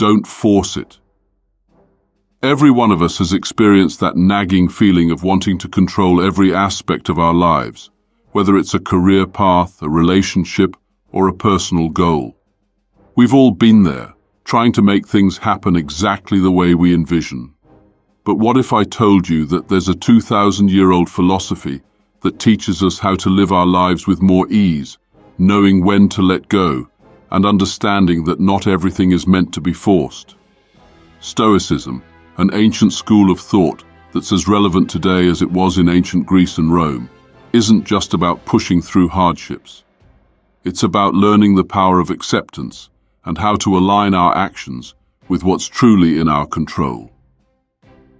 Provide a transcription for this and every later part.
Don't force it. Every one of us has experienced that nagging feeling of wanting to control every aspect of our lives, whether it's a career path, a relationship, or a personal goal. We've all been there, trying to make things happen exactly the way we envision. But what if I told you that there's a 2,000-year-old philosophy that teaches us how to live our lives with more ease, knowing when to let go, and understanding that not everything is meant to be forced? Stoicism, an ancient school of thought that's as relevant today as it was in ancient Greece and Rome, isn't just about pushing through hardships. It's about learning the power of acceptance and how to align our actions with what's truly in our control.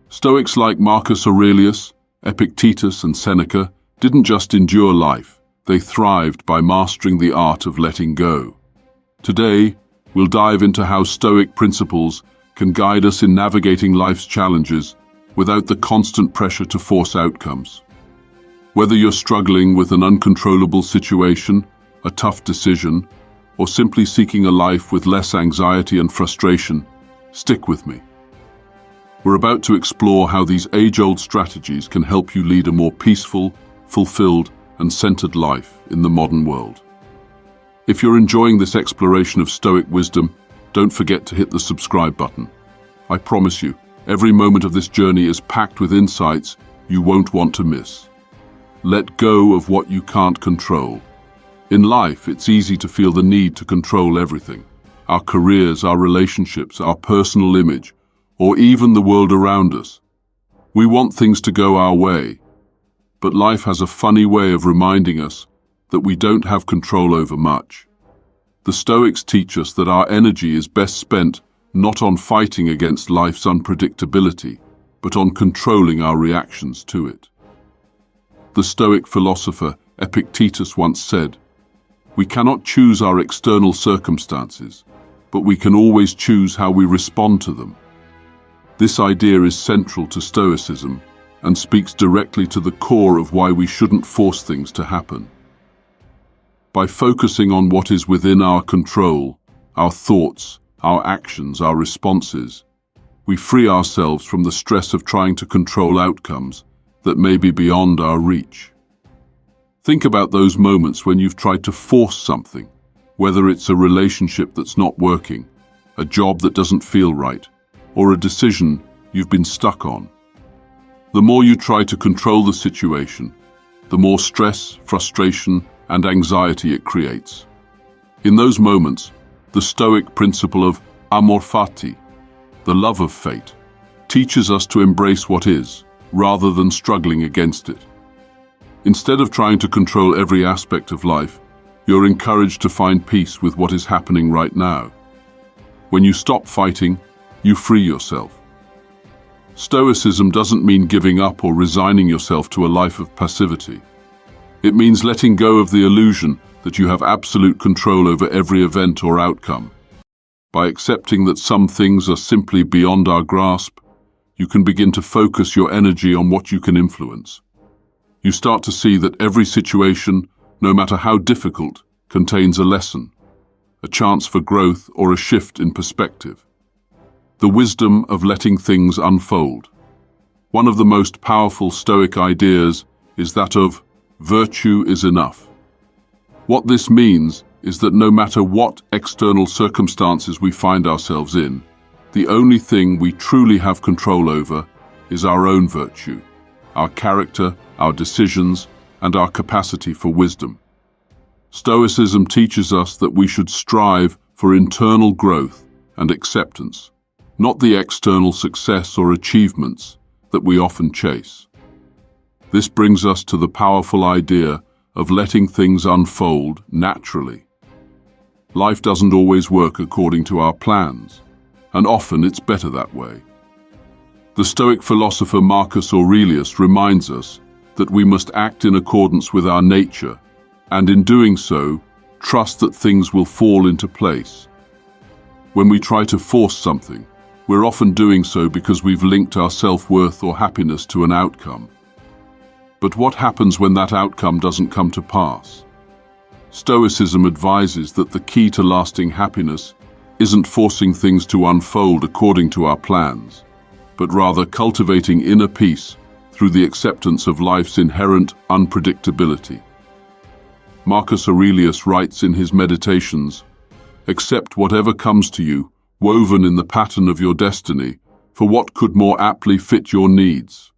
Stoics like Marcus Aurelius, Epictetus, and Seneca didn't just endure life, they thrived by mastering the art of letting go. Today, we'll dive into how Stoic principles can guide us in navigating life's challenges without the constant pressure to force outcomes. Whether you're struggling with an uncontrollable situation, a tough decision, or simply seeking a life with less anxiety and frustration, stick with me. We're about to explore how these age-old strategies can help you lead a more peaceful, fulfilled, and centered life in the modern world. If you're enjoying this exploration of Stoic wisdom, don't forget to hit the subscribe button. I promise you, every moment of this journey is packed with insights you won't want to miss. Let go of what you can't control. In life, it's easy to feel the need to control everything. Our careers, our relationships, our personal image, or even the world around us. We want things to go our way, but life has a funny way of reminding us that we don't have control over much. The Stoics teach us that our energy is best spent not on fighting against life's unpredictability, but on controlling our reactions to it. The Stoic philosopher Epictetus once said, "We cannot choose our external circumstances, but we can always choose how we respond to them." This idea is central to Stoicism and speaks directly to the core of why we shouldn't force things to happen. By focusing on what is within our control, our thoughts, our actions, our responses, we free ourselves from the stress of trying to control outcomes that may be beyond our reach. Think about those moments when you've tried to force something, whether it's a relationship that's not working, a job that doesn't feel right, or a decision you've been stuck on. The more you try to control the situation, the more stress, frustration, and anxiety it creates. In those moments, the Stoic principle of amor fati, the love of fate, teaches us to embrace what is, rather than struggling against it. Instead of trying to control every aspect of life, you're encouraged to find peace with what is happening right now. When you stop fighting, you free yourself. Stoicism doesn't mean giving up or resigning yourself to a life of passivity. It means letting go of the illusion that you have absolute control over every event or outcome. By accepting that some things are simply beyond our grasp, you can begin to focus your energy on what you can influence. You start to see that every situation, no matter how difficult, contains a lesson, a chance for growth or a shift in perspective. The wisdom of letting things unfold. One of the most powerful Stoic ideas is that of virtue is enough. What this means is that no matter what external circumstances we find ourselves in, the only thing we truly have control over is our own virtue, our character, our decisions, and our capacity for wisdom. Stoicism teaches us that we should strive for internal growth and acceptance, not the external success or achievements that we often chase. This brings us to the powerful idea of letting things unfold naturally. Life doesn't always work according to our plans, and often it's better that way. The Stoic philosopher Marcus Aurelius reminds us that we must act in accordance with our nature, and in doing so, trust that things will fall into place. When we try to force something, we're often doing so because we've linked our self-worth or happiness to an outcome. But what happens when that outcome doesn't come to pass? Stoicism advises that the key to lasting happiness isn't forcing things to unfold according to our plans, but rather cultivating inner peace through the acceptance of life's inherent unpredictability. Marcus Aurelius writes in his Meditations, "Accept whatever comes to you, woven in the pattern of your destiny, for what could more aptly fit your needs?"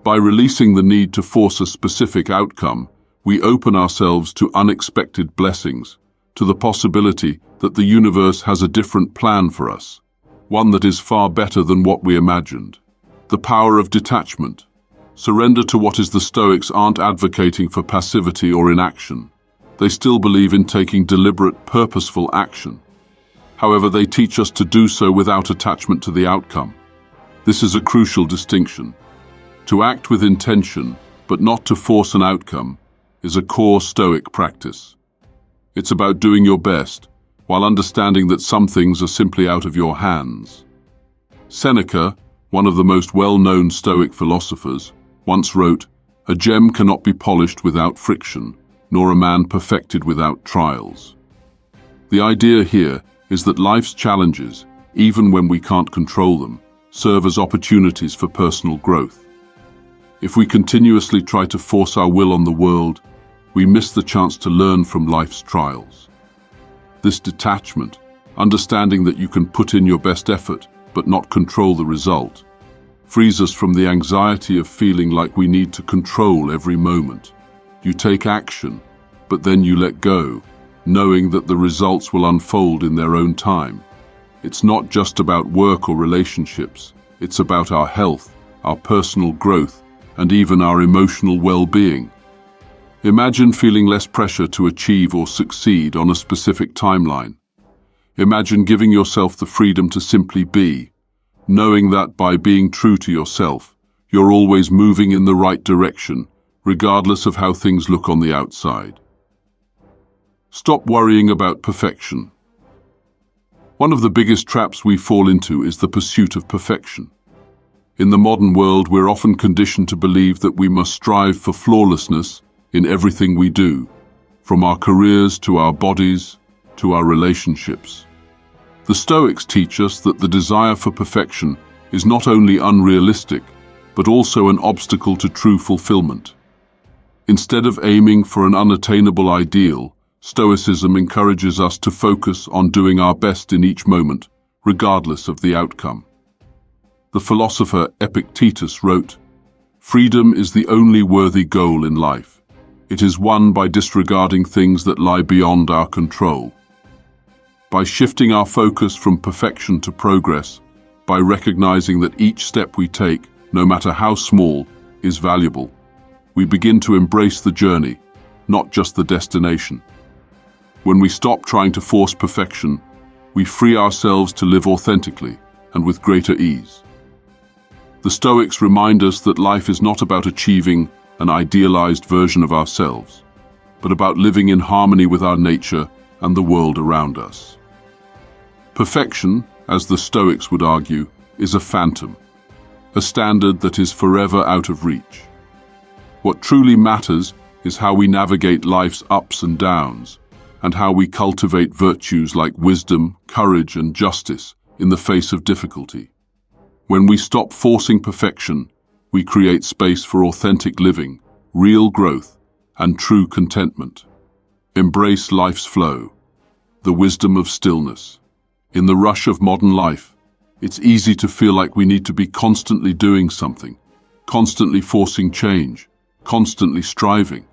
By releasing the need to force a specific outcome, we open ourselves to unexpected blessings, to the possibility that the universe has a different plan for us, one that is far better than what we imagined. The power of detachment. Surrender to what is. The Stoics aren't advocating for passivity or inaction. They still believe in taking deliberate, purposeful action. However, they teach us to do so without attachment to the outcome. This is a crucial distinction. To act with intention, but not to force an outcome, is a core Stoic practice. It's about doing your best, while understanding that some things are simply out of your hands. Seneca, one of the most well-known Stoic philosophers, once wrote, "A gem cannot be polished without friction, nor a man perfected without trials." The idea here is that life's challenges, even when we can't control them, serve as opportunities for personal growth. If we continuously try to force our will on the world, we miss the chance to learn from life's trials. This detachment, understanding that you can put in your best effort but not control the result, frees us from the anxiety of feeling like we need to control every moment. You take action, but then you let go, knowing that the results will unfold in their own time. It's not just about work or relationships, it's about our health, our personal growth, and even our emotional well-being. Imagine feeling less pressure to achieve or succeed on a specific timeline. Imagine giving yourself the freedom to simply be, knowing that by being true to yourself, you're always moving in the right direction, regardless of how things look on the outside. Stop worrying about perfection. One of the biggest traps we fall into is the pursuit of perfection. In the modern world, we're often conditioned to believe that we must strive for flawlessness in everything we do, from our careers to our bodies to our relationships. The Stoics teach us that the desire for perfection is not only unrealistic, but also an obstacle to true fulfillment. Instead of aiming for an unattainable ideal, Stoicism encourages us to focus on doing our best in each moment, regardless of the outcome. The philosopher Epictetus wrote, "Freedom is the only worthy goal in life. It is won by disregarding things that lie beyond our control." By shifting our focus from perfection to progress, by recognizing that each step we take, no matter how small, is valuable, we begin to embrace the journey, not just the destination. When we stop trying to force perfection, we free ourselves to live authentically and with greater ease. The Stoics remind us that life is not about achieving an idealized version of ourselves, but about living in harmony with our nature and the world around us. Perfection, as the Stoics would argue, is a phantom, a standard that is forever out of reach. What truly matters is how we navigate life's ups and downs, and how we cultivate virtues like wisdom, courage, and justice in the face of difficulty. When we stop forcing perfection, we create space for authentic living, real growth, and true contentment. Embrace life's flow, the wisdom of stillness. In the rush of modern life, it's easy to feel like we need to be constantly doing something, constantly forcing change, constantly striving.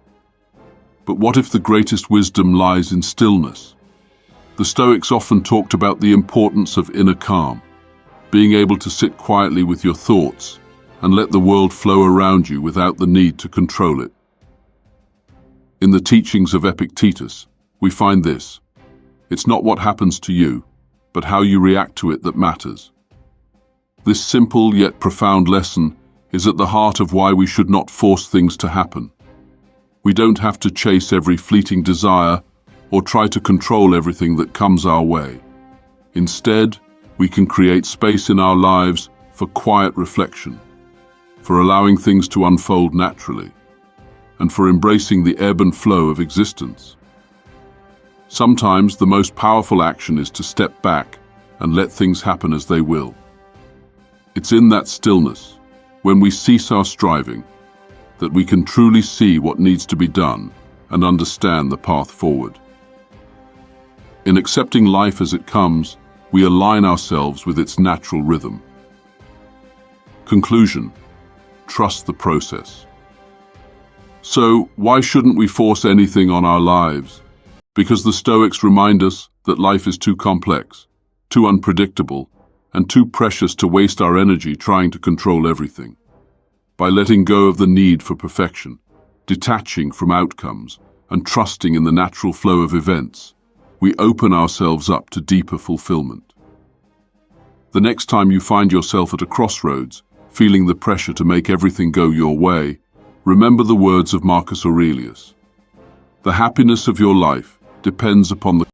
But what if the greatest wisdom lies in stillness? The Stoics often talked about the importance of inner calm, being able to sit quietly with your thoughts and let the world flow around you without the need to control it. In the teachings of Epictetus, we find this: it's not what happens to you, but how you react to it that matters. This simple yet profound lesson is at the heart of why we should not force things to happen. We don't have to chase every fleeting desire or try to control everything that comes our way. Instead, we can create space in our lives for quiet reflection, for allowing things to unfold naturally, and for embracing the ebb and flow of existence. Sometimes the most powerful action is to step back and let things happen as they will. It's in that stillness, when we cease our striving, that we can truly see what needs to be done and understand the path forward. In accepting life as it comes, we align ourselves with its natural rhythm. Conclusion: trust the process. So, why shouldn't we force anything on our lives? Because the Stoics remind us that life is too complex, too unpredictable, and too precious to waste our energy trying to control everything. By letting go of the need for perfection, detaching from outcomes, and trusting in the natural flow of events, we open ourselves up to deeper fulfillment. The next time you find yourself at a crossroads, feeling the pressure to make everything go your way, remember the words of Marcus Aurelius. The happiness of your life depends upon the